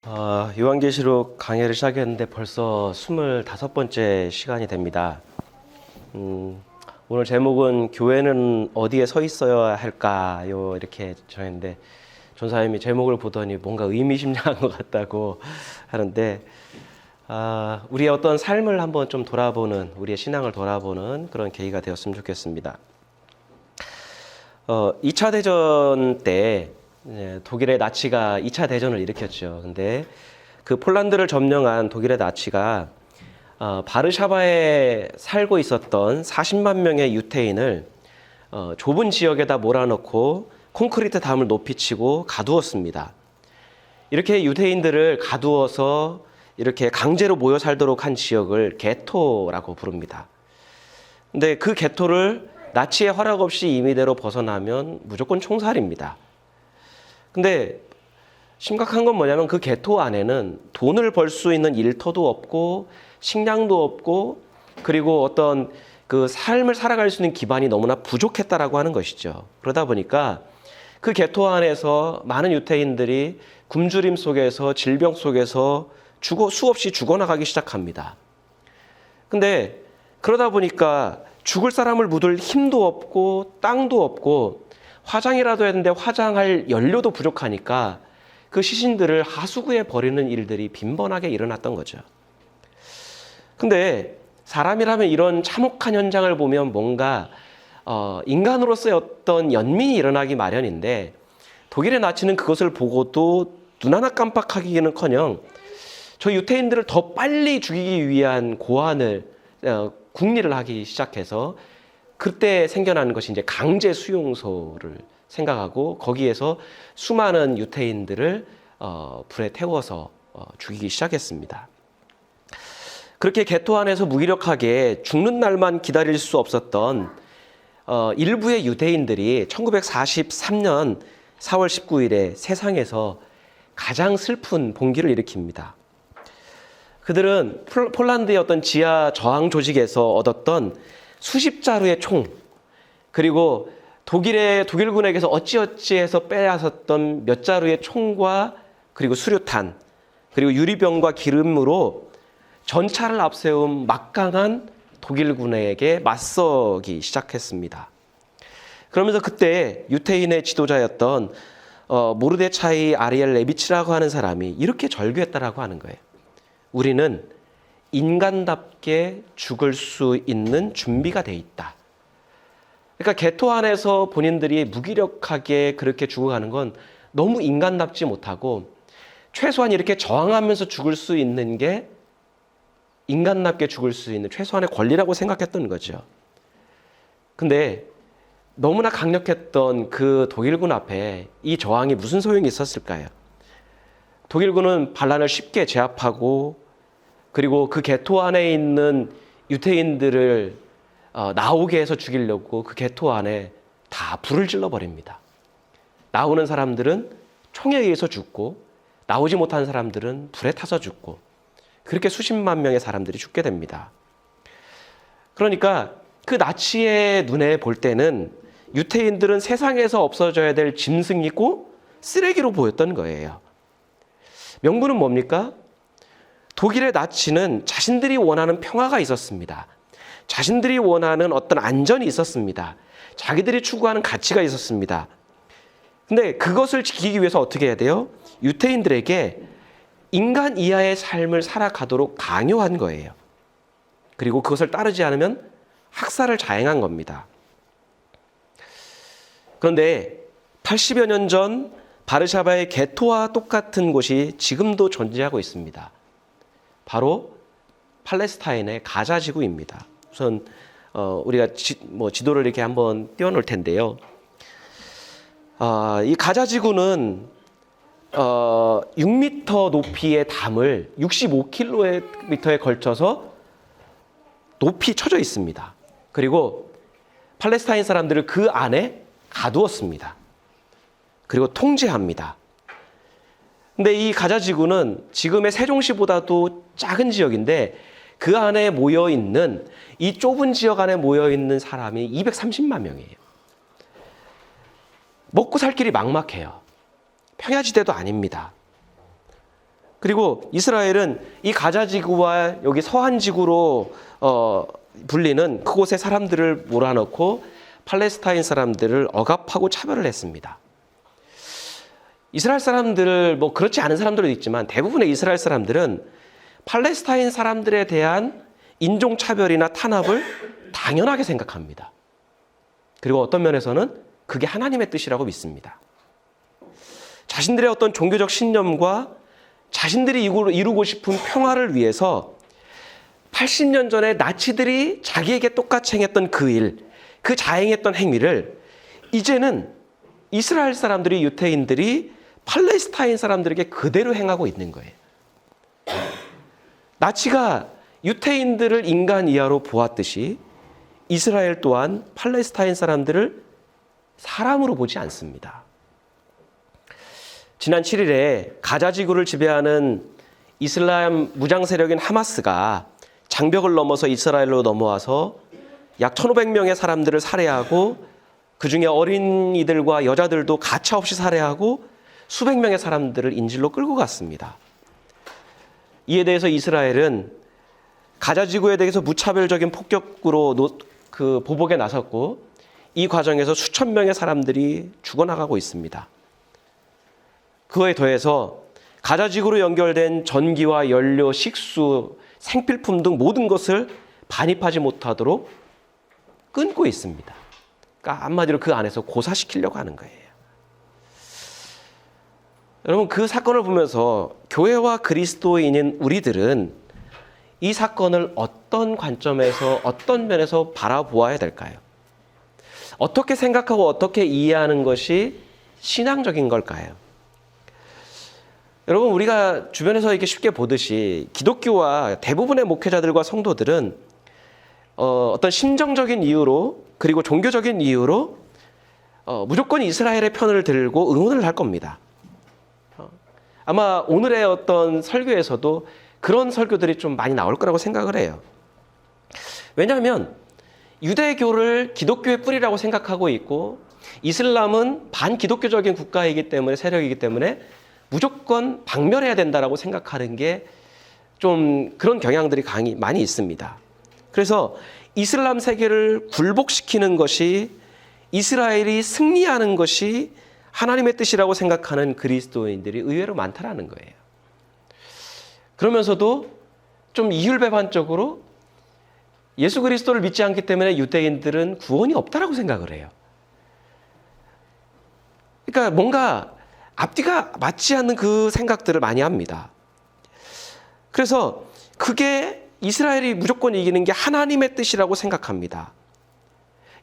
요한계시록 강해를 시작했는데 벌써 25번째 시간이 됩니다. 오늘 제목은 교회는 어디에 서 있어야 할까요? 이렇게 정했는데 전사님이 제목을 보더니 뭔가 의미심장한 것 같다고 하는데 우리의 어떤 삶을 한번 좀 돌아보는, 우리의 신앙을 돌아보는 그런 계기가 되었으면 좋겠습니다. 2차 대전 때 독일의 나치가 2차 대전을 일으켰죠. 근데 그 폴란드를 점령한 독일의 나치가 바르샤바에 살고 있었던 40만 명의 유태인을 좁은 지역에다 몰아넣고 콘크리트 담을 높이 치고 가두었습니다. 이렇게 유태인들을 가두어서 이렇게 강제로 모여 살도록 한 지역을 게토라고 부릅니다. 근데 그 게토를 나치의 허락 없이 임의대로 벗어나면 무조건 총살입니다. 근데 심각한 건 뭐냐면 그 게토 안에는 돈을 벌 수 있는 일터도 없고 식량도 없고 그리고 어떤 그 삶을 살아갈 수 있는 기반이 너무나 부족했다라고 하는 것이죠. 그러다 보니까 그 게토 안에서 많은 유태인들이 굶주림 속에서 질병 속에서 수없이 죽어나가기 시작합니다. 근데 그러다 보니까 죽을 사람을 묻을 힘도 없고 땅도 없고 화장이라도 했는데 화장할 연료도 부족하니까 그 시신들을 하수구에 버리는 일들이 빈번하게 일어났던 거죠. 근데 사람이라면 이런 참혹한 현장을 보면 뭔가 인간으로서의 어떤 연민이 일어나기 마련인데 독일의 나치는 그것을 보고도 눈 하나 깜빡하기는커녕 저 유태인들을 더 빨리 죽이기 위한 궁리를 하기 시작해서 그때 생겨나는 것이 이제 강제 수용소를 생각하고 거기에서 수많은 유태인들을 불에 태워서 죽이기 시작했습니다. 그렇게 게토 안에서 무기력하게 죽는 날만 기다릴 수 없었던 일부의 유대인들이 1943년 4월 19일에 세상에서 가장 슬픈 봉기를 일으킵니다. 그들은 폴란드의 어떤 지하 저항 조직에서 얻었던 수십 자루의 총, 그리고 독일군에게서 어찌어찌해서 빼앗았던 몇 자루의 총과 그리고 수류탄, 그리고 유리병과 기름으로 전차를 앞세운 막강한 독일군에게 맞서기 시작했습니다. 그러면서 그때 유태인의 지도자였던 모르데차이 아리엘 레비치라고 하는 사람이 이렇게 절규했다라고 하는 거예요. 우리는 인간답게 죽을 수 있는 준비가 돼 있다. 그러니까 게토 안에서 본인들이 무기력하게 그렇게 죽어가는 건 너무 인간답지 못하고 최소한 이렇게 저항하면서 죽을 수 있는 게 인간답게 죽을 수 있는 최소한의 권리라고 생각했던 거죠. 근데 너무나 강력했던 그 독일군 앞에 이 저항이 무슨 소용이 있었을까요? 독일군은 반란을 쉽게 제압하고 그리고 그 게토 안에 있는 유태인들을 나오게 해서 죽이려고 그 게토 안에 다 불을 질러버립니다. 나오는 사람들은 총에 의해서 죽고 나오지 못한 사람들은 불에 타서 죽고 그렇게 수십만 명의 사람들이 죽게 됩니다. 그러니까 그 나치의 눈에 볼 때는 유태인들은 세상에서 없어져야 될 짐승이고 쓰레기로 보였던 거예요. 명분은 뭡니까? 독일의 나치는 자신들이 원하는 평화가 있었습니다. 자신들이 원하는 어떤 안전이 있었습니다. 자기들이 추구하는 가치가 있었습니다. 근데 그것을 지키기 위해서 어떻게 해야 돼요? 유태인들에게 인간 이하의 삶을 살아가도록 강요한 거예요. 그리고 그것을 따르지 않으면 학살을 자행한 겁니다. 그런데 80여 년 전 바르샤바의 게토와 똑같은 곳이 지금도 존재하고 있습니다. 바로 팔레스타인의 가자 지구입니다. 우선 우리가 지도를 이렇게 한번 띄워놓을 텐데요. 이 가자 지구는 6m 높이의 담을 65km에 걸쳐서 높이 쳐져 있습니다. 그리고 팔레스타인 사람들을 그 안에 가두었습니다. 그리고 통제합니다. 근데 이 가자 지구는 지금의 세종시보다도 작은 지역인데 그 안에 모여있는 이 좁은 지역 안에 모여있는 사람이 230만 명이에요. 먹고 살 길이 막막해요. 평야지대도 아닙니다. 그리고 이스라엘은 이 가자 지구와 여기 서한 지구로 불리는 그곳의 사람들을 몰아넣고 팔레스타인 사람들을 억압하고 차별을 했습니다. 이스라엘 사람들, 뭐 그렇지 않은 사람들도 있지만 대부분의 이스라엘 사람들은 팔레스타인 사람들에 대한 인종차별이나 탄압을 당연하게 생각합니다. 그리고 어떤 면에서는 그게 하나님의 뜻이라고 믿습니다. 자신들의 어떤 종교적 신념과 자신들이 이루고 싶은 평화를 위해서 80년 전에 나치들이 자기에게 똑같이 행했던 그 일, 그 자행했던 행위를 이제는 이스라엘 사람들이, 유태인들이 팔레스타인 사람들에게 그대로 행하고 있는 거예요. 나치가 유태인들을 인간 이하로 보았듯이 이스라엘 또한 팔레스타인 사람들을 사람으로 보지 않습니다. 지난 7일에 가자 지구를 지배하는 이슬람 무장 세력인 하마스가 장벽을 넘어서 이스라엘로 넘어와서 약 1,500명의 사람들을 살해하고 그중에 어린이들과 여자들도 가차없이 살해하고 수백 명의 사람들을 인질로 끌고 갔습니다. 이에 대해서 이스라엘은 가자 지구에 대해서 무차별적인 폭격으로 보복에 나섰고 이 과정에서 수천 명의 사람들이 죽어나가고 있습니다. 그거에 더해서 가자 지구로 연결된 전기와 연료, 식수, 생필품 등 모든 것을 반입하지 못하도록 끊고 있습니다. 그러니까 한마디로 그 안에서 고사시키려고 하는 거예요. 여러분, 그 사건을 보면서 교회와 그리스도인인 우리들은 이 사건을 어떤 관점에서, 어떤 면에서 바라보아야 될까요? 어떻게 생각하고 어떻게 이해하는 것이 신앙적인 걸까요? 여러분, 우리가 주변에서 이렇게 쉽게 보듯이 기독교와 대부분의 목회자들과 성도들은 어떤 심정적인 이유로, 그리고 종교적인 이유로 무조건 이스라엘의 편을 들고 응원을 할 겁니다. 아마 오늘의 어떤 설교에서도 그런 설교들이 좀 많이 나올 거라고 생각을 해요. 왜냐하면 유대교를 기독교의 뿌리라고 생각하고 있고 이슬람은 반기독교적인 국가이기 때문에, 세력이기 때문에 무조건 박멸해야 된다라고 생각하는 게 좀 그런 경향들이 많이 있습니다. 그래서 이슬람 세계를 굴복시키는 것이, 이스라엘이 승리하는 것이 하나님의 뜻이라고 생각하는 그리스도인들이 의외로 많다라는 거예요. 그러면서도 좀 이율배반적으로 예수 그리스도를 믿지 않기 때문에 유대인들은 구원이 없다라고 생각을 해요. 그러니까 뭔가 앞뒤가 맞지 않는 그 생각들을 많이 합니다. 그래서 그게 이스라엘이 무조건 이기는 게 하나님의 뜻이라고 생각합니다.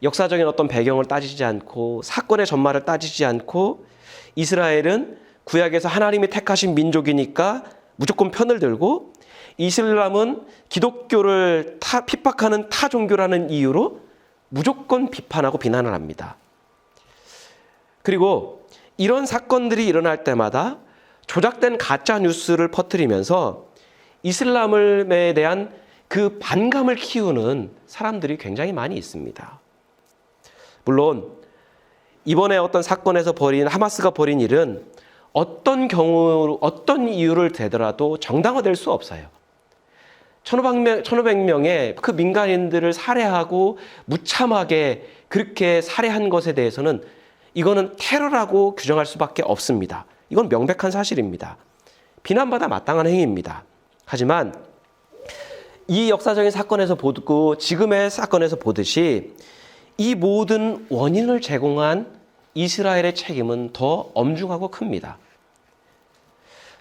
역사적인 어떤 배경을 따지지 않고 사건의 전말을 따지지 않고 이스라엘은 구약에서 하나님이 택하신 민족이니까 무조건 편을 들고, 이슬람은 기독교를 핍박하는 타 종교라는 이유로 무조건 비판하고 비난을 합니다. 그리고 이런 사건들이 일어날 때마다 조작된 가짜 뉴스를 퍼뜨리면서 이슬람에 대한 그 반감을 키우는 사람들이 굉장히 많이 있습니다. 물론 이번에 어떤 사건에서 하마스가 벌인 일은 어떤 경우, 어떤 이유를 대더라도 정당화될 수 없어요. 1,500명의 그 민간인들을 살해하고 무참하게 그렇게 살해한 것에 대해서는 이거는 테러라고 규정할 수밖에 없습니다. 이건 명백한 사실입니다. 비난받아 마땅한 행위입니다. 하지만 이 역사적인 사건에서 보고 지금의 사건에서 보듯이 이 모든 원인을 제공한 이스라엘의 책임은 더 엄중하고 큽니다.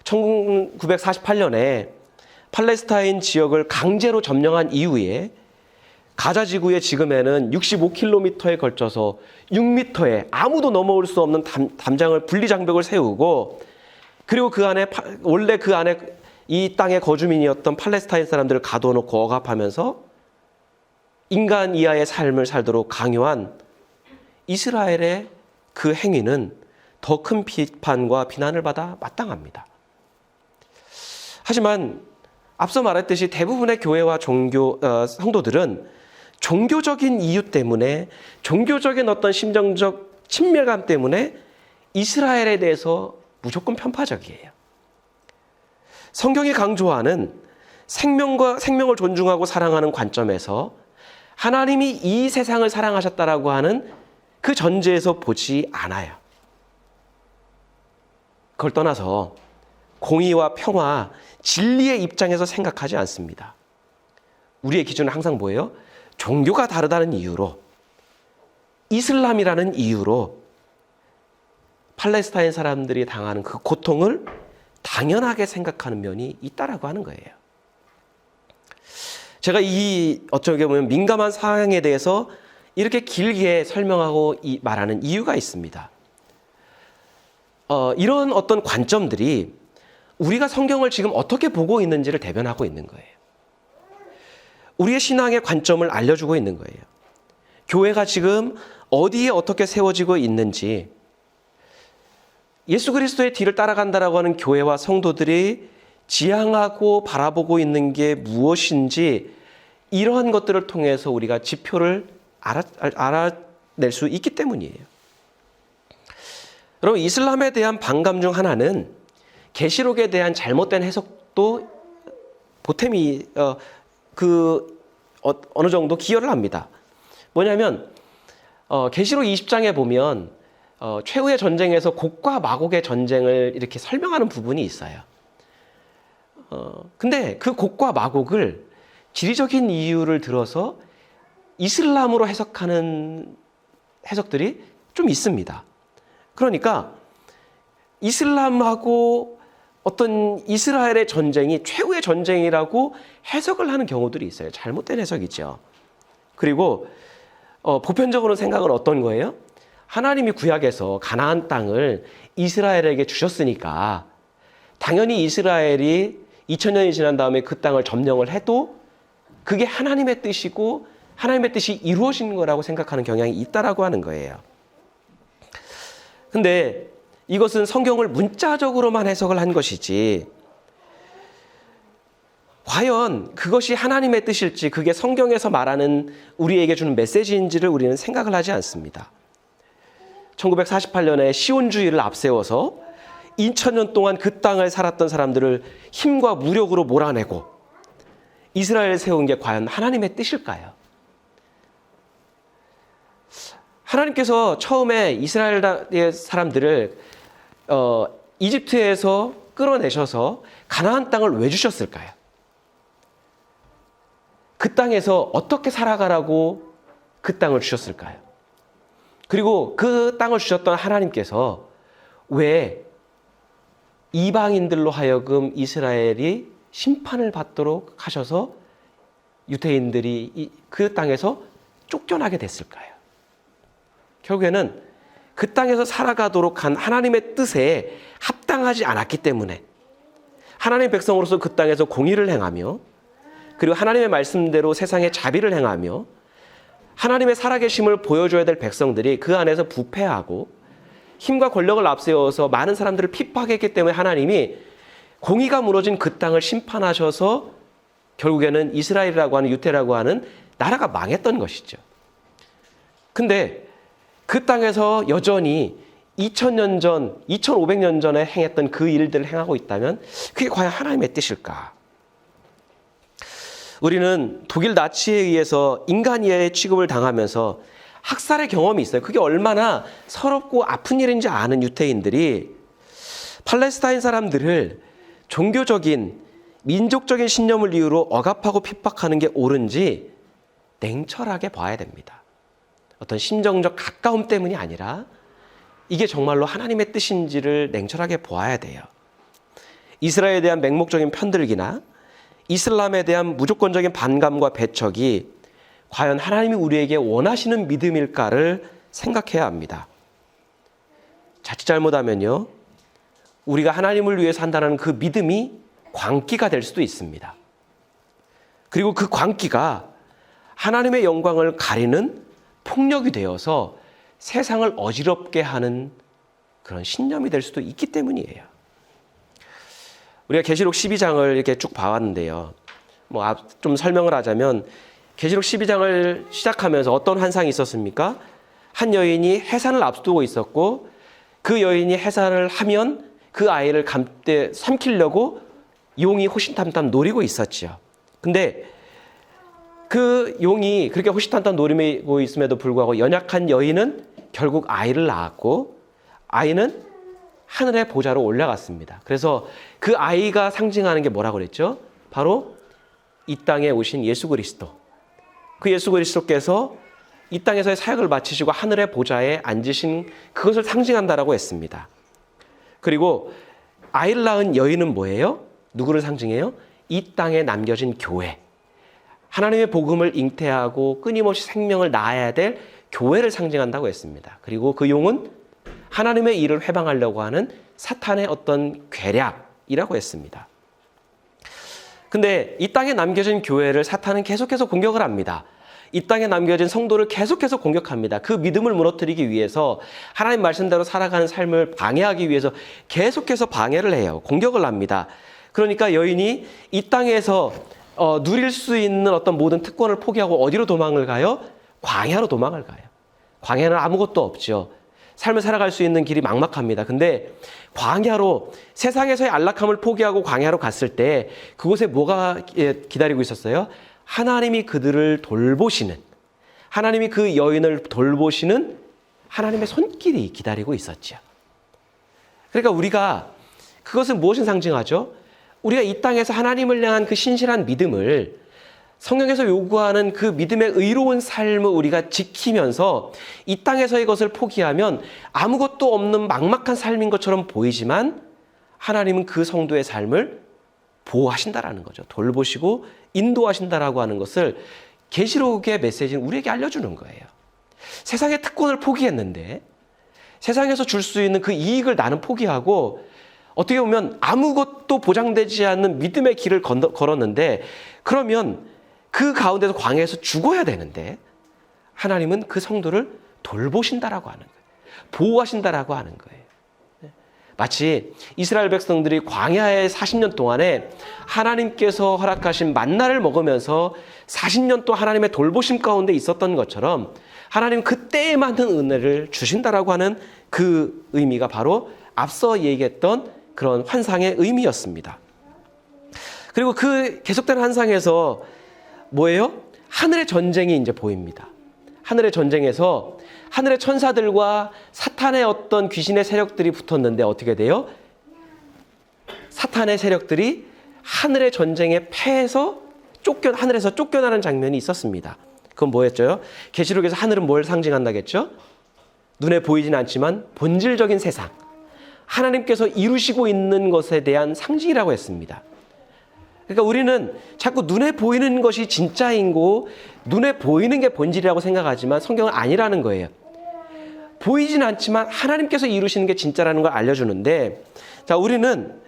1948년에 팔레스타인 지역을 강제로 점령한 이후에 가자 지구의 지금에는 65km에 걸쳐서 6m에 아무도 넘어올 수 없는 담장을, 분리장벽을 세우고, 그리고 그 안에 원래 그 안에 이 땅의 거주민이었던 팔레스타인 사람들을 가둬놓고 억압하면서 인간 이하의 삶을 살도록 강요한 이스라엘의 그 행위는 더 큰 비판과 비난을 받아 마땅합니다. 하지만 앞서 말했듯이 대부분의 교회와 성도들은 종교적인 이유 때문에, 종교적인 어떤 심정적 친밀감 때문에 이스라엘에 대해서 무조건 편파적이에요. 성경이 강조하는 생명을 존중하고 사랑하는 관점에서 하나님이 이 세상을 사랑하셨다라고 하는 그 전제에서 보지 않아요. 그걸 떠나서 공의와 평화, 진리의 입장에서 생각하지 않습니다. 우리의 기준은 항상 뭐예요? 종교가 다르다는 이유로, 이슬람이라는 이유로 팔레스타인 사람들이 당하는 그 고통을 당연하게 생각하는 면이 있다라고 하는 거예요. 제가 이 어떻게 보면 민감한 사항에 대해서 이렇게 길게 설명하고 말하는 이유가 있습니다. 이런 어떤 관점들이 우리가 성경을 지금 어떻게 보고 있는지를 대변하고 있는 거예요. 우리의 신앙의 관점을 알려주고 있는 거예요. 교회가 지금 어디에 어떻게 세워지고 있는지, 예수 그리스도의 뒤를 따라간다라고 하는 교회와 성도들이 지향하고 바라보고 있는 게 무엇인지, 이러한 것들을 통해서 우리가 지표를 알아낼 수 있기 때문이에요. 여러분, 이슬람에 대한 반감 중 하나는 계시록에 대한 잘못된 해석도 보탬이 어느 정도 기여를 합니다. 뭐냐면 계시록 20장에 보면 최후의 전쟁에서 곡과 마곡의 전쟁을 이렇게 설명하는 부분이 있어요. 근데 그 곡과 마곡을 지리적인 이유를 들어서 이슬람으로 해석하는 해석들이 좀 있습니다. 그러니까 이슬람하고 어떤 이스라엘의 전쟁이 최후의 전쟁이라고 해석을 하는 경우들이 있어요. 잘못된 해석이죠. 그리고 보편적으로 생각은 어떤 거예요? 하나님이 구약에서 가나안 땅을 이스라엘에게 주셨으니까 당연히 이스라엘이 2000년이 지난 다음에 그 땅을 점령을 해도 그게 하나님의 뜻이고 하나님의 뜻이 이루어진 거라고 생각하는 경향이 있다라고 하는 거예요. 근데 이것은 성경을 문자적으로만 해석을 한 것이지, 과연 그것이 하나님의 뜻일지, 그게 성경에서 말하는 우리에게 주는 메시지인지를 우리는 생각을 하지 않습니다. 1948년에 시온주의를 앞세워서 2000년 동안 그 땅을 살았던 사람들을 힘과 무력으로 몰아내고 이스라엘을 세운 게 과연 하나님의 뜻일까요? 하나님께서 처음에 이스라엘의 사람들을 이집트에서 끌어내셔서 가나안 땅을 왜 주셨을까요? 그 땅에서 어떻게 살아가라고 그 땅을 주셨을까요? 그리고 그 땅을 주셨던 하나님께서 왜 이방인들로 하여금 이스라엘이 심판을 받도록 하셔서 유대인들이 그 땅에서 쫓겨나게 됐을까요? 결국에는 그 땅에서 살아가도록 한 하나님의 뜻에 합당하지 않았기 때문에 하나님의 백성으로서 그 땅에서 공의를 행하며, 그리고 하나님의 말씀대로 세상에 자비를 행하며 하나님의 살아계심을 보여줘야 될 백성들이 그 안에서 부패하고 힘과 권력을 앞세워서 많은 사람들을 핍박했기 때문에 하나님이 공의가 무너진 그 땅을 심판하셔서 결국에는 이스라엘이라고 하는, 유태라고 하는 나라가 망했던 것이죠. 근데 그 땅에서 여전히 2000년 전, 2500년 전에 행했던 그 일들을 행하고 있다면 그게 과연 하나님의 뜻일까? 우리는 독일 나치에 의해서 인간이해 취급을 당하면서 학살의 경험이 있어요. 그게 얼마나 서럽고 아픈 일인지 아는 유태인들이 팔레스타인 사람들을 종교적인, 민족적인 신념을 이유로 억압하고 핍박하는 게 옳은지 냉철하게 봐야 됩니다. 어떤 심정적 가까움 때문이 아니라 이게 정말로 하나님의 뜻인지를 냉철하게 보아야 돼요. 이스라엘에 대한 맹목적인 편들기나 이슬람에 대한 무조건적인 반감과 배척이 과연 하나님이 우리에게 원하시는 믿음일까를 생각해야 합니다. 자칫 잘못하면요, 우리가 하나님을 위해서 한다는 그 믿음이 광기가 될 수도 있습니다. 그리고 그 광기가 하나님의 영광을 가리는 폭력이 되어서 세상을 어지럽게 하는 그런 신념이 될 수도 있기 때문이에요. 우리가 계시록 12장을 이렇게 쭉 봐왔는데요. 좀 설명을 하자면 계시록 12장을 시작하면서 어떤 환상이 있었습니까? 한 여인이 해산을 앞두고 있었고 그 여인이 해산을 하면 그 아이를 삼키려고 용이 호신탐탐 노리고 있었죠. 근데 그 용이 그렇게 호신탐탐 노리고 있음에도 불구하고 연약한 여인은 결국 아이를 낳았고 아이는 하늘의 보좌로 올라갔습니다. 그래서 그 아이가 상징하는 게 뭐라고 그랬죠? 바로 이 땅에 오신 예수 그리스도. 그 예수 그리스도께서 이 땅에서의 사역을 마치시고 하늘의 보좌에 앉으신 그것을 상징한다라고 했습니다. 그리고 아이를 낳은 여인은 뭐예요? 누구를 상징해요? 이 땅에 남겨진 교회. 하나님의 복음을 잉태하고 끊임없이 생명을 낳아야 될 교회를 상징한다고 했습니다. 그리고 그 용은 하나님의 일을 회방하려고 하는 사탄의 어떤 괴략이라고 했습니다. 근데 이 땅에 남겨진 교회를 사탄은 계속해서 공격을 합니다. 이 땅에 남겨진 성도를 계속해서 공격합니다. 그 믿음을 무너뜨리기 위해서 하나님 말씀대로 살아가는 삶을 방해하기 위해서 계속해서 방해를 해요. 공격을 합니다. 그러니까 여인이 이 땅에서 누릴 수 있는 어떤 모든 특권을 포기하고 어디로 도망을 가요? 광야로 도망을 가요. 광야는 아무것도 없죠. 삶을 살아갈 수 있는 길이 막막합니다. 근데 광야로 세상에서의 안락함을 포기하고 광야로 갔을 때 그곳에 뭐가 기다리고 있었어요? 하나님이 그들을 돌보시는, 하나님이 그 여인을 돌보시는 하나님의 손길이 기다리고 있었죠. 그러니까 우리가 그것은 무엇을 상징하죠? 우리가 이 땅에서 하나님을 향한 그 신실한 믿음을 성경에서 요구하는 그 믿음의 의로운 삶을 우리가 지키면서 이 땅에서의 것을 포기하면 아무것도 없는 막막한 삶인 것처럼 보이지만 하나님은 그 성도의 삶을 보호하신다라는 거죠. 돌보시고 인도하신다라고 하는 것을 계시록의 메시지는 우리에게 알려주는 거예요. 세상의 특권을 포기했는데 세상에서 줄 수 있는 그 이익을 나는 포기하고 어떻게 보면 아무것도 보장되지 않는 믿음의 길을 걸었는데 그러면 그 가운데서 광야에서 죽어야 되는데 하나님은 그 성도를 돌보신다라고 하는 거예요. 보호하신다라고 하는 거예요. 마치 이스라엘 백성들이 광야의 40년 동안에 하나님께서 허락하신 만나를 먹으면서 40년 동안 하나님의 돌보심 가운데 있었던 것처럼 하나님 그때에 맞는 은혜를 주신다라고 하는 그 의미가 바로 앞서 얘기했던 그런 환상의 의미였습니다. 그리고 그 계속되는 환상에서 뭐예요? 하늘의 전쟁이 이제 보입니다. 하늘의 전쟁에서 하늘의 천사들과 사탄의 어떤 귀신의 세력들이 붙었는데 어떻게 돼요? 사탄의 세력들이 하늘의 전쟁에 패해서 하늘에서 쫓겨나는 장면이 있었습니다. 그건 뭐였죠? 계시록에서 하늘은 뭘 상징한다겠죠? 눈에 보이진 않지만 본질적인 세상, 하나님께서 이루시고 있는 것에 대한 상징이라고 했습니다. 그러니까 우리는 자꾸 눈에 보이는 것이 진짜인고 눈에 보이는 게 본질이라고 생각하지만 성경은 아니라는 거예요. 보이진 않지만 하나님께서 이루시는 게 진짜라는 걸 알려주는데, 자, 우리는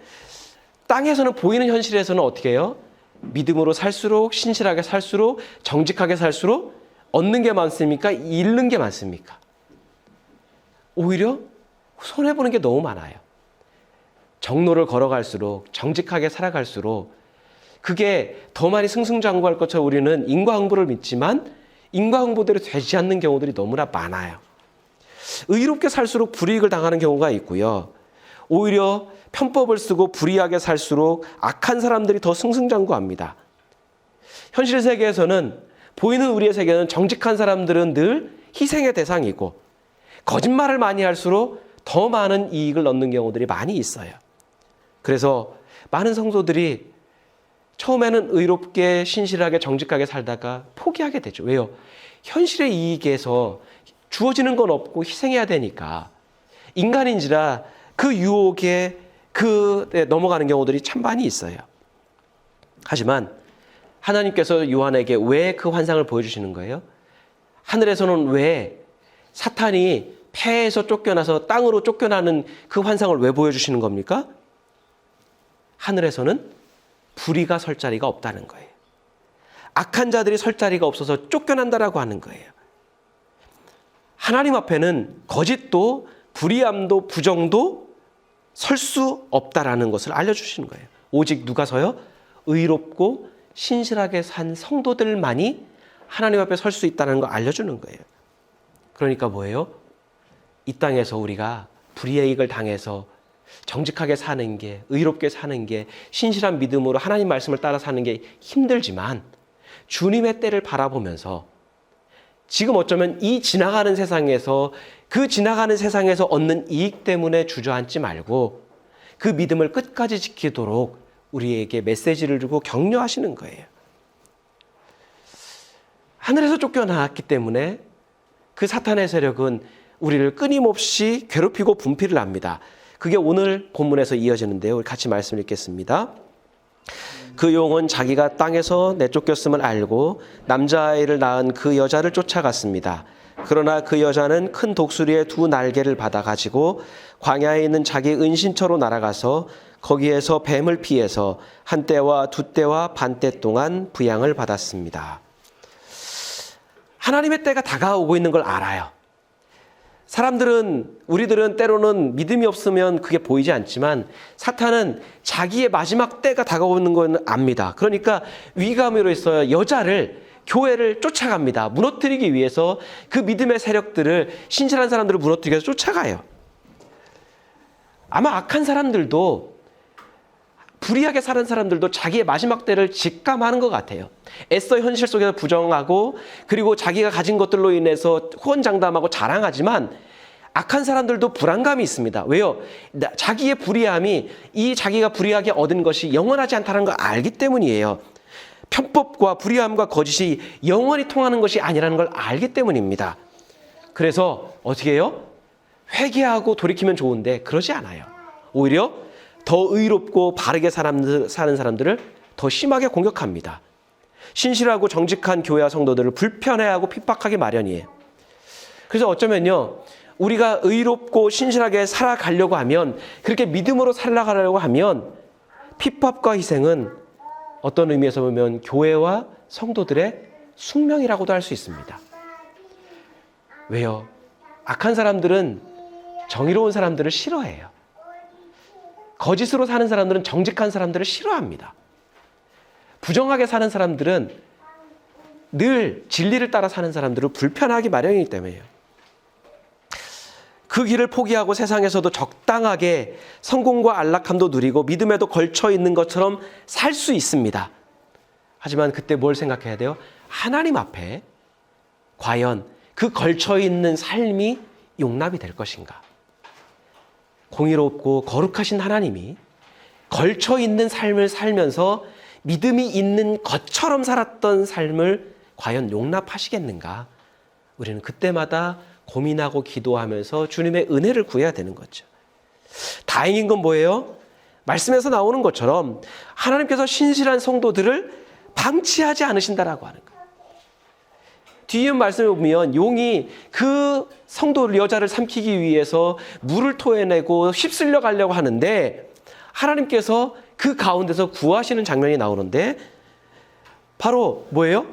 땅에서는 보이는 현실에서는 어떻게 해요? 믿음으로 살수록, 신실하게 살수록, 정직하게 살수록 얻는 게 많습니까? 잃는 게 많습니까? 오히려 손해보는 게 너무 많아요. 정로를 걸어갈수록, 정직하게 살아갈수록 그게 더 많이 승승장구할 것처럼 우리는 인과응보를 믿지만 인과응보대로 되지 않는 경우들이 너무나 많아요. 의롭게 살수록 불이익을 당하는 경우가 있고요. 오히려 편법을 쓰고 불의하게 살수록 악한 사람들이 더 승승장구합니다. 현실 세계에서는, 보이는 우리의 세계는 정직한 사람들은 늘 희생의 대상이고 거짓말을 많이 할수록 더 많은 이익을 얻는 경우들이 많이 있어요. 그래서 많은 성도들이 처음에는 의롭게 신실하게 정직하게 살다가 포기하게 되죠. 왜요? 현실의 이익에서 주어지는 건 없고 희생해야 되니까 인간인지라 그 유혹에 넘어가는 경우들이 참 많이 있어요. 하지만 하나님께서 요한에게 왜 그 환상을 보여주시는 거예요? 하늘에서는 왜 사탄이 폐에서 쫓겨나서 땅으로 쫓겨나는 그 환상을 왜 보여주시는 겁니까? 하늘에서는 불의가 설 자리가 없다는 거예요. 악한 자들이 설 자리가 없어서 쫓겨난다라고 하는 거예요. 하나님 앞에는 거짓도 불의함도 부정도 설 수 없다라는 것을 알려주시는 거예요. 오직 누가 서요? 의롭고 신실하게 산 성도들만이 하나님 앞에 설 수 있다는 걸 알려주는 거예요. 그러니까 뭐예요? 이 땅에서 우리가 불이익을 당해서 정직하게 사는 게, 의롭게 사는 게, 신실한 믿음으로 하나님 말씀을 따라 사는 게 힘들지만 주님의 때를 바라보면서 지금 어쩌면 이 지나가는 세상에서 그 지나가는 세상에서 얻는 이익 때문에 주저앉지 말고 그 믿음을 끝까지 지키도록 우리에게 메시지를 주고 격려하시는 거예요. 하늘에서 쫓겨나왔기 때문에 그 사탄의 세력은 우리를 끊임없이 괴롭히고 분필을 합니다. 그게 오늘 본문에서 이어지는데요. 우리 같이 말씀 읽겠습니다. 그 용은 자기가 땅에서 내쫓겼음을 알고 남자아이를 낳은 그 여자를 쫓아갔습니다. 그러나 그 여자는 큰 독수리의 두 날개를 받아 가지고 광야에 있는 자기 은신처로 날아가서 거기에서 뱀을 피해서 한 때와 두 때와 반 때 동안 부양을 받았습니다. 하나님의 때가 다가오고 있는 걸 알아요. 우리들은 때로는 믿음이 없으면 그게 보이지 않지만 사탄은 자기의 마지막 때가 다가오는 건 압니다. 그러니까 위감으로 있어요. 교회를 쫓아갑니다. 무너뜨리기 위해서 그 믿음의 세력들을, 신실한 사람들을 무너뜨리기 위해서 쫓아가요. 아마 악한 사람들도, 불의하게 사는 사람들도 자기의 마지막 때를 직감하는 것 같아요. 애써 현실 속에서 부정하고 그리고 자기가 가진 것들로 인해서 호언장담하고 자랑하지만 악한 사람들도 불안감이 있습니다. 왜요? 자기의 불의함이 자기가 불의하게 얻은 것이 영원하지 않다는 걸 알기 때문이에요. 편법과 불의함과 거짓이 영원히 통하는 것이 아니라는 걸 알기 때문입니다. 그래서 어떻게 해요? 회개하고 돌이키면 좋은데 그러지 않아요. 오히려 더 의롭고 바르게 사는 사람들을 더 심하게 공격합니다. 신실하고 정직한 교회와 성도들을 불편해하고 핍박하기 마련이에요. 그래서 어쩌면요, 우리가 의롭고 신실하게 살아가려고 하면, 그렇게 믿음으로 살아가려고 하면 핍박과 희생은 어떤 의미에서 보면 교회와 성도들의 숙명이라고도 할 수 있습니다. 왜요? 악한 사람들은 정의로운 사람들을 싫어해요. 거짓으로 사는 사람들은 정직한 사람들을 싫어합니다. 부정하게 사는 사람들은 늘 진리를 따라 사는 사람들을 불편하기 마련이기 때문이에요. 그 길을 포기하고 세상에서도 적당하게 성공과 안락함도 누리고 믿음에도 걸쳐 있는 것처럼 살 수 있습니다. 하지만 그때 뭘 생각해야 돼요? 하나님 앞에 과연 그 걸쳐 있는 삶이 용납이 될 것인가? 공의롭고 거룩하신 하나님이 걸쳐 있는 삶을 살면서 믿음이 있는 것처럼 살았던 삶을 과연 용납하시겠는가? 우리는 그때마다 고민하고 기도하면서 주님의 은혜를 구해야 되는 거죠. 다행인 건 뭐예요? 말씀에서 나오는 것처럼 하나님께서 신실한 성도들을 방치하지 않으신다라고 하는 거예요. 뒤에 말씀에 보면 용이 그 성도 여자를 삼키기 위해서 물을 토해내고 휩쓸려 가려고 하는데 하나님께서 그 가운데서 구하시는 장면이 나오는데 바로 뭐예요?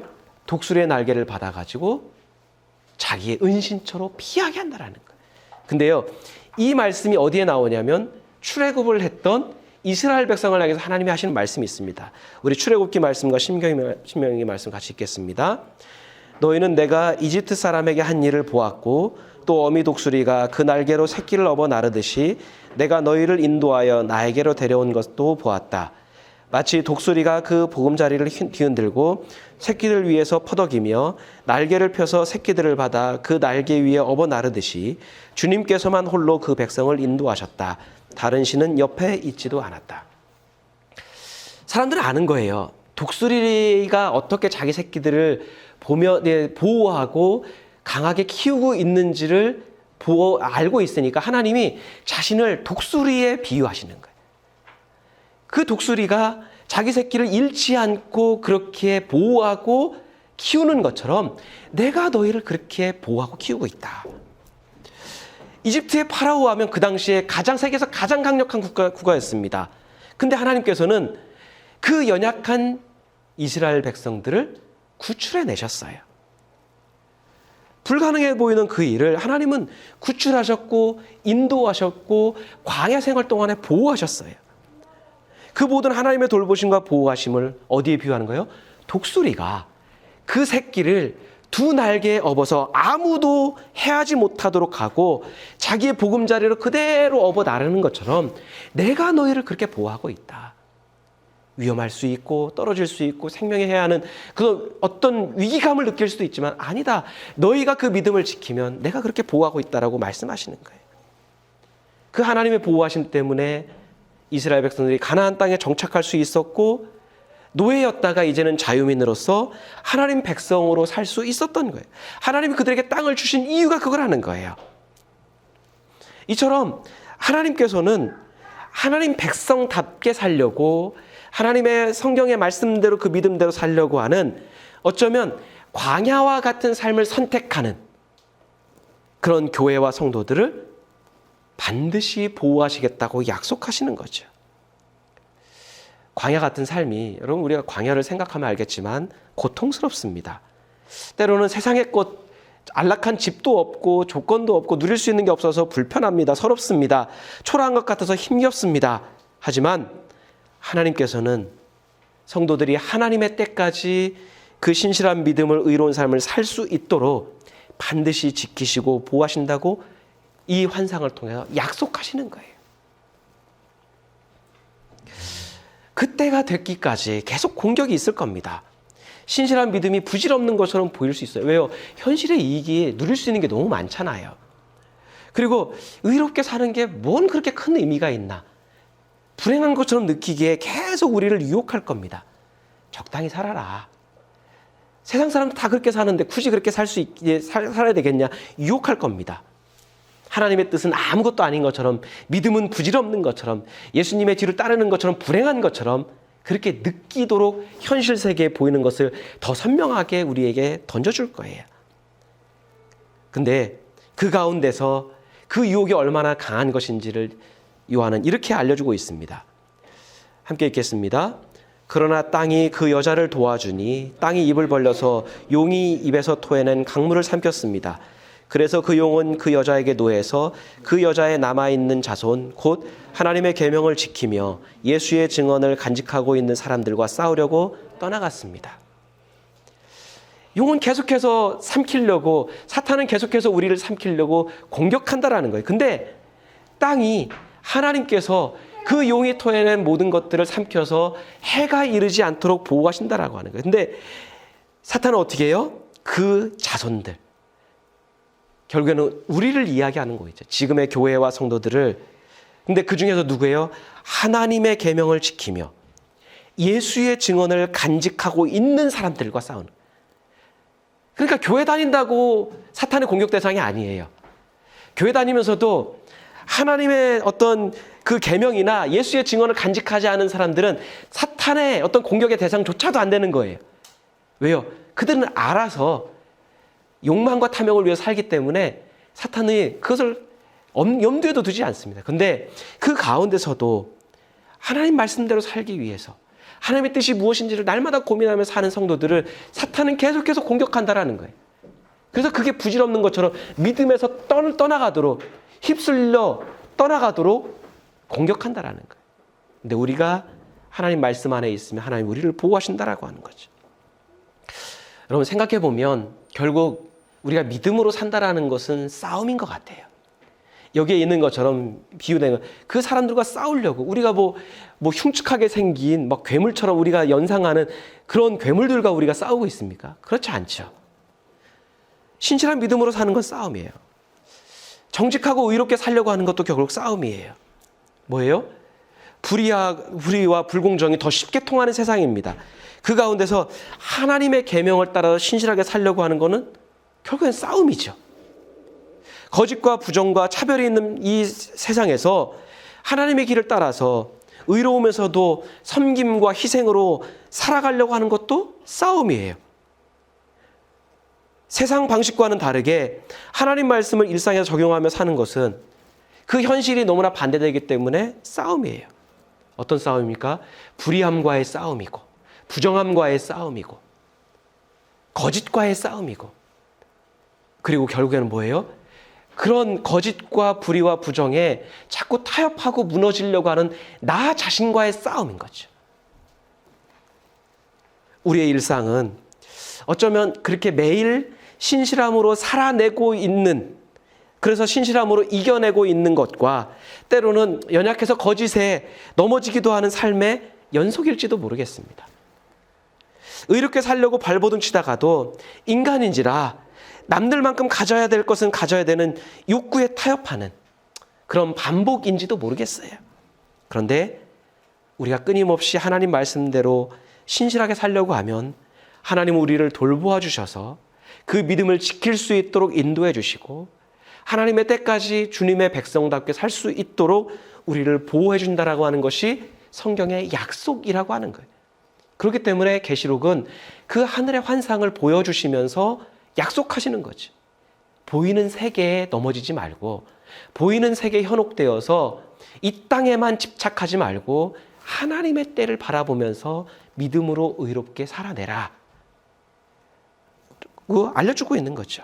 독수리의 날개를 받아가지고 자기의 은신처로 피하게 한다라는 거예요. 근데요, 이 말씀이 어디에 나오냐면 출애굽을 했던 이스라엘 백성을 향해서 하나님이 하시는 말씀이 있습니다. 우리 출애굽기 말씀과 신명기 말씀 같이 읽겠습니다. 너희는 내가 이집트 사람에게 한 일을 보았고 또 어미 독수리가 그 날개로 새끼를 업어 나르듯이 내가 너희를 인도하여 나에게로 데려온 것도 보았다. 마치 독수리가 그 보금자리를 뒤흔들고 새끼들 위에서 퍼덕이며 날개를 펴서 새끼들을 받아 그 날개 위에 업어 나르듯이 주님께서만 홀로 그 백성을 인도하셨다. 다른 신은 옆에 있지도 않았다. 사람들은 아는 거예요. 독수리가 어떻게 자기 새끼들을 보호하고 강하게 키우고 있는지를 알고 있으니까 하나님이 자신을 독수리에 비유하시는 거예요. 그 독수리가 자기 새끼를 잃지 않고 그렇게 보호하고 키우는 것처럼 내가 너희를 그렇게 보호하고 키우고 있다. 이집트의 파라오 하면 그 당시에 세계에서 가장 강력한 국가였습니다. 근데 하나님께서는 그 연약한 이스라엘 백성들을 구출해내셨어요. 불가능해 보이는 그 일을 하나님은 구출하셨고 인도하셨고 광야 생활 동안에 보호하셨어요. 그 모든 하나님의 돌보심과 보호하심을 어디에 비유하는 거예요? 독수리가 그 새끼를 두 날개에 업어서 아무도 해하지 못하도록 하고 자기의 보금자리로 그대로 업어 나르는 것처럼 내가 너희를 그렇게 보호하고 있다. 위험할 수 있고 떨어질 수 있고 생명에 해하는 그 어떤 위기감을 느낄 수도 있지만 아니다. 너희가 그 믿음을 지키면 내가 그렇게 보호하고 있다라고 말씀하시는 거예요. 그 하나님의 보호하심 때문에 이스라엘 백성들이 가나안 땅에 정착할 수 있었고 노예였다가 이제는 자유민으로서 하나님 백성으로 살 수 있었던 거예요. 하나님이 그들에게 땅을 주신 이유가 그걸 하는 거예요. 이처럼 하나님께서는 하나님 백성답게 살려고 하나님의 성경의 말씀대로 그 믿음대로 살려고 하는 어쩌면 광야와 같은 삶을 선택하는 그런 교회와 성도들을 반드시 보호하시겠다고 약속하시는 거죠. 광야 같은 삶이 여러분 우리가 광야를 생각하면 알겠지만 고통스럽습니다. 때로는 세상의 것 안락한 집도 없고 조건도 없고 누릴 수 있는 게 없어서 불편합니다. 서럽습니다. 초라한 것 같아서 힘겹습니다. 하지만 하나님께서는 성도들이 하나님의 때까지 그 신실한 믿음을 의로운 삶을 살 수 있도록 반드시 지키시고 보호하신다고 이 환상을 통해서 약속하시는 거예요. 그때가 됐기까지 계속 공격이 있을 겁니다. 신실한 믿음이 부질없는 것처럼 보일 수 있어요. 왜요? 현실의 이익이 누릴 수 있는 게 너무 많잖아요. 그리고 의롭게 사는 게 뭔 그렇게 큰 의미가 있나? 불행한 것처럼 느끼기에 계속 우리를 유혹할 겁니다. 적당히 살아라. 세상 사람들 다 그렇게 사는데 굳이 그렇게 살아야 되겠냐? 유혹할 겁니다. 하나님의 뜻은 아무것도 아닌 것처럼, 믿음은 부질없는 것처럼, 예수님의 뒤를 따르는 것처럼 불행한 것처럼 그렇게 느끼도록 현실 세계에 보이는 것을 더 선명하게 우리에게 던져줄 거예요. 근데 그 가운데서 그 유혹이 얼마나 강한 것인지를 요한은 이렇게 알려주고 있습니다. 함께 읽겠습니다. 그러나 땅이 그 여자를 도와주니 땅이 입을 벌려서 용이 입에서 토해낸 강물을 삼켰습니다. 그래서 그 용은 그 여자에게 노해서 그 여자의 남아있는 자손 곧 하나님의 계명을 지키며 예수의 증언을 간직하고 있는 사람들과 싸우려고 떠나갔습니다. 용은 계속해서 삼키려고, 사탄은 계속해서 우리를 삼키려고 공격한다라는 거예요. 근데 땅이 하나님께서 그 용이 토해낸 모든 것들을 삼켜서 해가 이르지 않도록 보호하신다라고 하는 거예요. 근데 사탄은 어떻게 해요? 그 자손들, 결국에는 우리를 이야기하는 거겠죠. 지금의 교회와 성도들을. 근데 그 중에서 누구예요? 하나님의 계명을 지키며 예수의 증언을 간직하고 있는 사람들과 싸우는. 그러니까 교회 다닌다고 사탄의 공격 대상이 아니에요. 교회 다니면서도 하나님의 어떤 그 계명이나 예수의 증언을 간직하지 않은 사람들은 사탄의 어떤 공격의 대상조차도 안 되는 거예요. 왜요? 그들은 알아서 욕망과 탐욕을 위해 살기 때문에 사탄이 그것을 염두에도 두지 않습니다. 그런데 그 가운데서도 하나님 말씀대로 살기 위해서 하나님의 뜻이 무엇인지를 날마다 고민하며 사는 성도들을 사탄은 계속해서 공격한다라는 거예요. 그래서 그게 부질없는 것처럼 믿음에서 떠나가도록, 휩쓸려 떠나가도록 공격한다라는 거예요. 근데 우리가 하나님 말씀 안에 있으면 하나님 우리를 보호하신다라고 하는 거죠. 여러분 생각해 보면 결국 우리가 믿음으로 산다라는 것은 싸움인 것 같아요. 여기에 있는 것처럼 비유된 그 사람들과 싸우려고 우리가 뭐 흉측하게 생긴 막 괴물처럼 우리가 연상하는 그런 괴물들과 우리가 싸우고 있습니까? 그렇지 않죠. 신실한 믿음으로 사는 건 싸움이에요. 정직하고 의롭게 살려고 하는 것도 결국 싸움이에요. 뭐예요? 불의와 불공정이 더 쉽게 통하는 세상입니다. 그 가운데서 하나님의 계명을 따라 신실하게 살려고 하는 것은 결국엔 싸움이죠. 거짓과 부정과 차별이 있는 이 세상에서 하나님의 길을 따라서 의로우면서도 섬김과 희생으로 살아가려고 하는 것도 싸움이에요. 세상 방식과는 다르게 하나님 말씀을 일상에 적용하며 사는 것은 그 현실이 너무나 반대되기 때문에 싸움이에요. 어떤 싸움입니까? 불의함과의 싸움이고 부정함과의 싸움이고 거짓과의 싸움이고 그리고 결국에는 뭐예요? 그런 거짓과 불의와 부정에 자꾸 타협하고 무너지려고 하는 나 자신과의 싸움인 거죠. 우리의 일상은 어쩌면 그렇게 매일 신실함으로 살아내고 있는, 그래서 신실함으로 이겨내고 있는 것과 때로는 연약해서 거짓에 넘어지기도 하는 삶의 연속일지도 모르겠습니다. 의롭게 살려고 발버둥 치다가도 인간인지라 남들만큼 가져야 될 것은 가져야 되는 욕구에 타협하는 그런 반복인지도 모르겠어요. 그런데 우리가 끊임없이 하나님 말씀대로 신실하게 살려고 하면 하나님은 우리를 돌보아 주셔서 그 믿음을 지킬 수 있도록 인도해 주시고 하나님의 때까지 주님의 백성답게 살 수 있도록 우리를 보호해 준다라고 하는 것이 성경의 약속이라고 하는 거예요. 그렇기 때문에 계시록은 그 하늘의 환상을 보여주시면서 약속하시는 거죠. 보이는 세계에 넘어지지 말고 보이는 세계에 현혹되어서 이 땅에만 집착하지 말고 하나님의 때를 바라보면서 믿음으로 의롭게 살아내라. 알려주고 있는 거죠.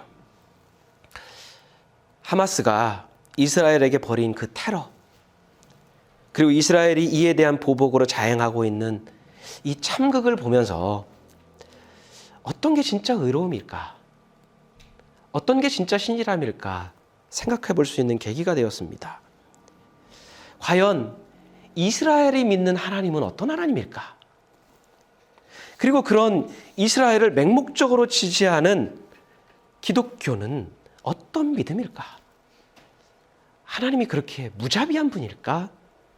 하마스가 이스라엘에게 벌인 그 테러, 그리고 이스라엘이 이에 대한 보복으로 자행하고 있는 이 참극을 보면서 어떤 게 진짜 의로움일까? 어떤 게 진짜 신실함일까? 생각해 볼 수 있는 계기가 되었습니다. 과연 이스라엘이 믿는 하나님은 어떤 하나님일까? 그리고 그런 이스라엘을 맹목적으로 지지하는 기독교는 어떤 믿음일까? 하나님이 그렇게 무자비한 분일까?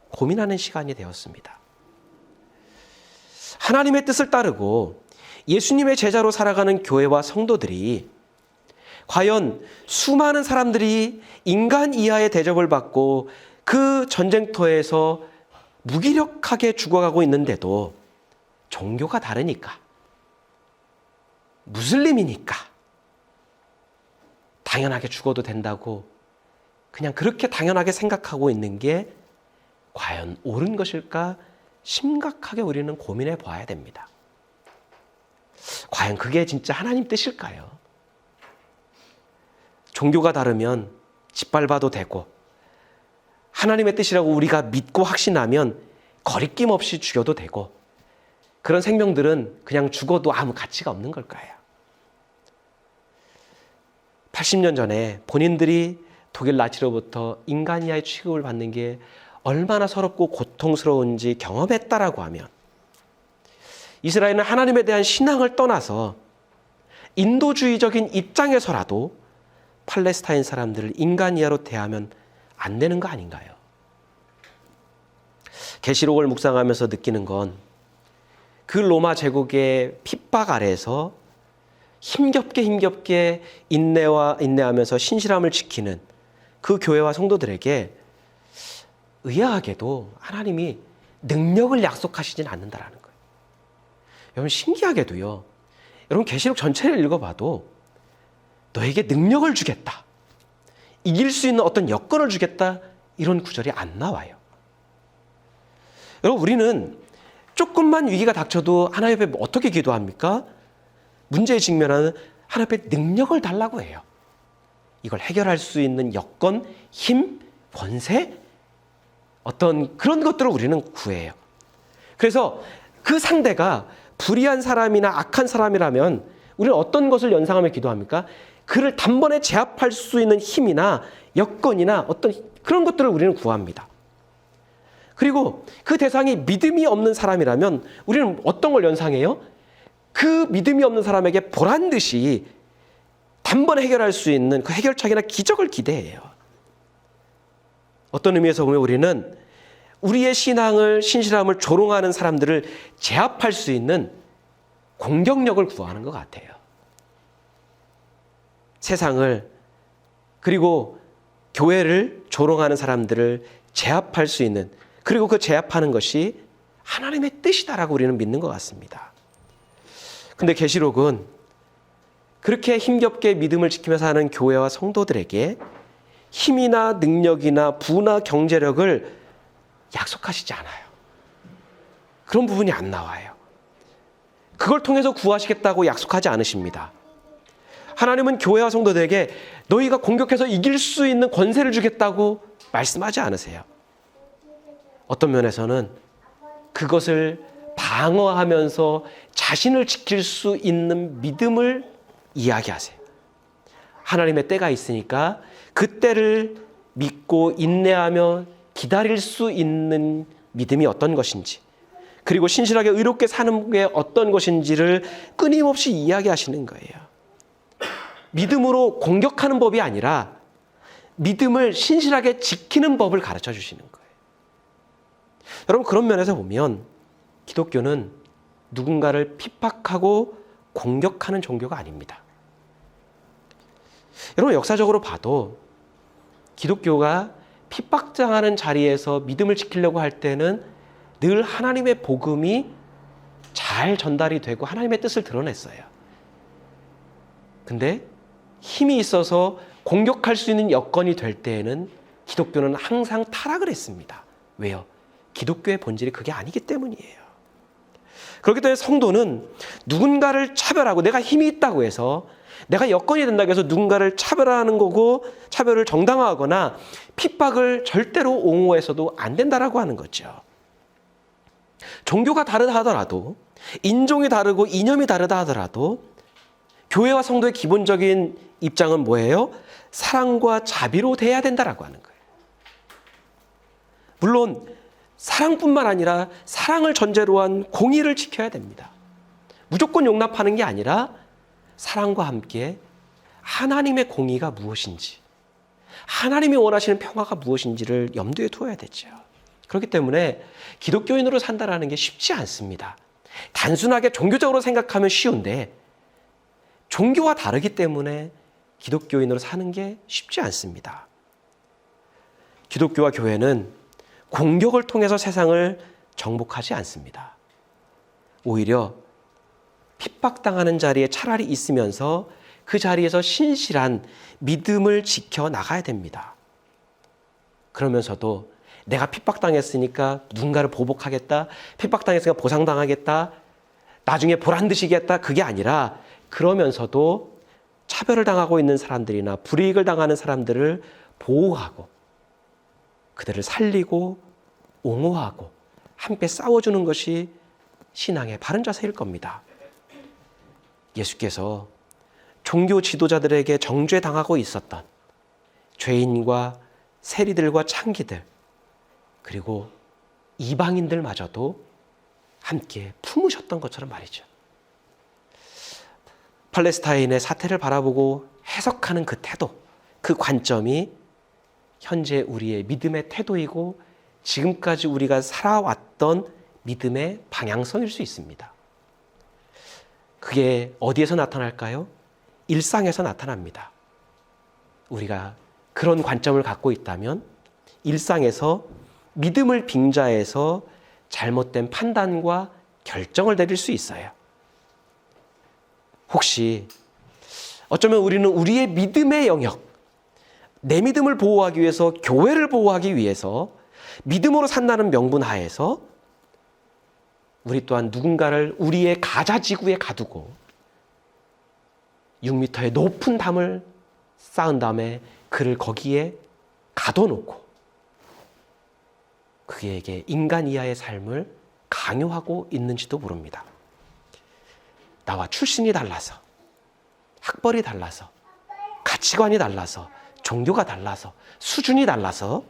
고민하는 시간이 되었습니다. 하나님의 뜻을 따르고 예수님의 제자로 살아가는 교회와 성도들이 과연 수많은 사람들이 인간 이하의 대접을 받고 그 전쟁터에서 무기력하게 죽어가고 있는데도 종교가 다르니까, 무슬림이니까 당연하게 죽어도 된다고 그냥 그렇게 당연하게 생각하고 있는 게 과연 옳은 것일까? 심각하게 우리는 고민해 봐야 됩니다. 과연 그게 진짜 하나님 뜻일까요? 종교가 다르면 짓밟아도 되고 하나님의 뜻이라고 우리가 믿고 확신하면 거리낌 없이 죽여도 되고 그런 생명들은 그냥 죽어도 아무 가치가 없는 걸까요? 80년 전에 본인들이 독일 나치로부터 인간 이하의 취급을 받는 게 얼마나 서럽고 고통스러운지 경험했다라고 하면 이스라엘은 하나님에 대한 신앙을 떠나서 인도주의적인 입장에서라도 팔레스타인 사람들을 인간 이하로 대하면 안 되는 거 아닌가요? 계시록을 묵상하면서 느끼는 건 그 로마 제국의 핍박 아래에서 힘겹게 인내하면서 신실함을 지키는 그 교회와 성도들에게 의아하게도 하나님이 능력을 약속하시진 않는다라는 거예요. 여러분 신기하게도요. 여러분 계시록 전체를 읽어봐도 너에게 능력을 주겠다. 이길 수 있는 어떤 여건을 주겠다. 이런 구절이 안 나와요. 여러분 우리는 조금만 위기가 닥쳐도 하나님 앞에 어떻게 기도합니까? 문제에 직면하는 하나님 앞에 능력을 달라고 해요. 이걸 해결할 수 있는 여건, 힘, 권세, 어떤 그런 것들을 우리는 구해요. 그래서 그 상대가 불의한 사람이나 악한 사람이라면 우리는 어떤 것을 연상하며 기도합니까? 그를 단번에 제압할 수 있는 힘이나 여건이나 어떤 그런 것들을 우리는 구합니다. 그리고 그 대상이 믿음이 없는 사람이라면 우리는 어떤 걸 연상해요? 그 믿음이 없는 사람에게 보란 듯이 단번에 해결할 수 있는 그 해결책이나 기적을 기대해요. 어떤 의미에서 보면 우리는 우리의 신실함을 조롱하는 사람들을 제압할 수 있는 공격력을 구하는 것 같아요. 세상을 그리고 교회를 조롱하는 사람들을 제압할 수 있는, 그리고 그 제압하는 것이 하나님의 뜻이다라고 우리는 믿는 것 같습니다. 근데 계시록은 그렇게 힘겹게 믿음을 지키면서 하는 교회와 성도들에게 힘이나 능력이나 부나 경제력을 약속하시지 않아요. 그런 부분이 안 나와요. 그걸 통해서 구하시겠다고 약속하지 않으십니다. 하나님은 교회와 성도들에게 너희가 공격해서 이길 수 있는 권세를 주겠다고 말씀하지 않으세요. 어떤 면에서는 그것을 방어하면서 자신을 지킬 수 있는 믿음을 이야기하세요. 하나님의 때가 있으니까 그 때를 믿고 인내하며 기다릴 수 있는 믿음이 어떤 것인지, 그리고 신실하게 의롭게 사는 게 어떤 것인지를 끊임없이 이야기하시는 거예요. 믿음으로 공격하는 법이 아니라 믿음을 신실하게 지키는 법을 가르쳐 주시는 거예요. 여러분, 그런 면에서 보면 기독교는 누군가를 핍박하고 공격하는 종교가 아닙니다. 여러분, 역사적으로 봐도 기독교가 핍박당하는 자리에서 믿음을 지키려고 할 때는 늘 하나님의 복음이 잘 전달이 되고 하나님의 뜻을 드러냈어요. 근데 힘이 있어서 공격할 수 있는 여건이 될 때에는 기독교는 항상 타락을 했습니다. 왜요? 기독교의 본질이 그게 아니기 때문이에요. 그렇기 때문에 성도는 누군가를 차별하고, 내가 힘이 있다고 해서, 내가 여건이 된다고 해서 누군가를 차별하는 거고 차별을 정당화하거나 핍박을 절대로 옹호해서도 안 된다라고 하는 거죠. 종교가 다르다 하더라도, 인종이 다르고 이념이 다르다 하더라도 교회와 성도의 기본적인 입장은 뭐예요? 사랑과 자비로 대해야 된다라고 하는 거예요. 물론 사랑뿐만 아니라 사랑을 전제로 한 공의를 지켜야 됩니다. 무조건 용납하는 게 아니라 사랑과 함께 하나님의 공의가 무엇인지, 하나님이 원하시는 평화가 무엇인지를 염두에 두어야 되죠. 그렇기 때문에 기독교인으로 산다라는 게 쉽지 않습니다. 단순하게 종교적으로 생각하면 쉬운데 종교와 다르기 때문에 기독교인으로 사는 게 쉽지 않습니다. 기독교와 교회는 공격을 통해서 세상을 정복하지 않습니다. 오히려 핍박당하는 자리에 차라리 있으면서 그 자리에서 신실한 믿음을 지켜나가야 됩니다. 그러면서도 내가 핍박당했으니까 누군가를 보복하겠다, 핍박당했으니까 보상당하겠다, 나중에 보란듯이겠다, 그게 아니라 그러면서도 차별을 당하고 있는 사람들이나 불이익을 당하는 사람들을 보호하고 그들을 살리고 옹호하고 함께 싸워주는 것이 신앙의 바른 자세일 겁니다. 예수께서 종교 지도자들에게 정죄당하고 있었던 죄인과 세리들과 창기들, 그리고 이방인들마저도 함께 품으셨던 것처럼 말이죠. 팔레스타인의 사태를 바라보고 해석하는 그 태도, 그 관점이 현재 우리의 믿음의 태도이고 지금까지 우리가 살아왔던 믿음의 방향성일 수 있습니다. 그게 어디에서 나타날까요? 일상에서 나타납니다. 우리가 그런 관점을 갖고 있다면 일상에서 믿음을 빙자해서 잘못된 판단과 결정을 내릴 수 있어요. 혹시 어쩌면 우리는 우리의 믿음의 영역, 내 믿음을 보호하기 위해서, 교회를 보호하기 위해서 믿음으로 산다는 명분 하에서 우리 또한 누군가를 우리의 가자지구에 가두고 6m의 높은 담을 쌓은 다음에 그를 거기에 가둬놓고 그에게 인간 이하의 삶을 강요하고 있는지도 모릅니다. 나와 출신이 달라서, 학벌이 달라서, 가치관이 달라서, 종교가 달라서, 수준이 달라서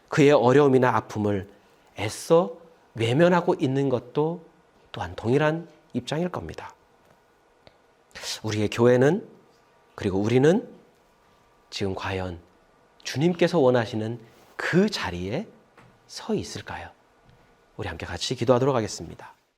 그의 어려움이나 아픔을 애써 외면하고 있는 것도 또한 동일한 입장일 겁니다. 우리의 교회는, 그리고 우리는 지금 과연 주님께서 원하시는 그 자리에 서 있을까요? 우리 함께 같이 기도하도록 하겠습니다.